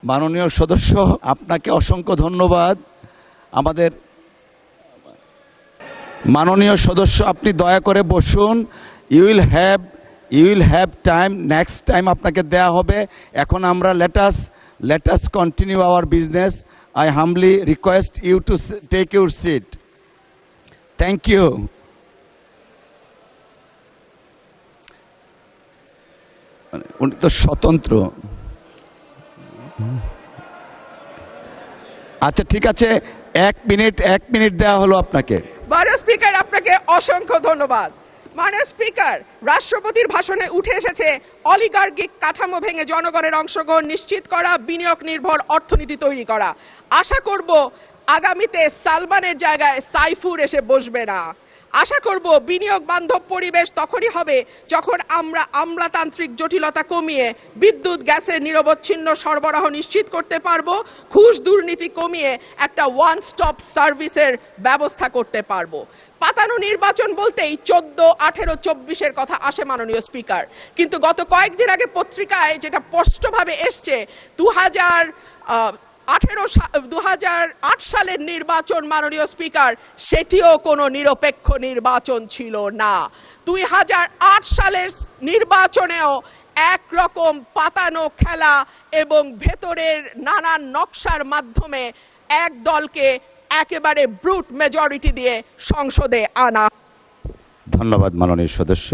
মাননীয় সদস্য, আপনাকে অসংখ্য ধন্যবাদ। আমাদের মাননীয় সদস্য, আপনি দয়া করে বসুন। You will have time, next time আপনাকে দেয়া হবে। এখন আমরা let us continue our business. I humbly request you to take your seat. Thank you. উনি তো স্বতন্ত্র। আচ্ছা, ঠিক আছে, এক মিনিট দেওয়া হলো আপনাকে। মাননীয় স্পিকার, আপনাকে অসংখ্য ধন্যবাদ। মাননীয় স্পিকার, রাষ্ট্রপতির ভাষণে উঠে এসেছে অলিগার্কিক কাঠামো ভেঙে জনগণের অংশগ্রহণ নিশ্চিত করা, বিনিয়োগ নির্ভর অর্থনীতি তৈরি করা। আশা করব আগামীতে সালমানের জায়গায় সাইফুর এসে বসবে না। আশা করব বিনিয়োগ বান্ধব পরিবেশ তখনই হবে যখন আমরা আমলাতান্ত্রিক জটিলতা কমিয়ে বিদ্যুৎ গ্যাসের নিরবচ্ছিন্ন সরবরাহ নিশ্চিত করতে পারবো, ঘুষ দুর্নীতি কমিয়ে একটা ওয়ান স্টপ সার্ভিসের ব্যবস্থা করতে পারবো। পাতানো নির্বাচন বলতেই 14, 18, 24-এর কথা আসে মাননীয় স্পিকার, কিন্তু গত কয়েকদিন আগে পত্রিকায় যেটা স্পষ্টভাবে এসছে 2008 সালের নির্বাচন মাননীয় স্পিকার, সেটিও কোনো নিরপেক্ষ নির্বাচন ছিল না। 2008 সালের নির্বাচনেও একরকম পাতানো খেলা এবং ভেতরের নানান নকশার মাধ্যমে এক দলকে একেবারে ব্রুট মেজরিটি দিয়ে সংসদে আনা। ধন্যবাদ মাননীয় সদস্য।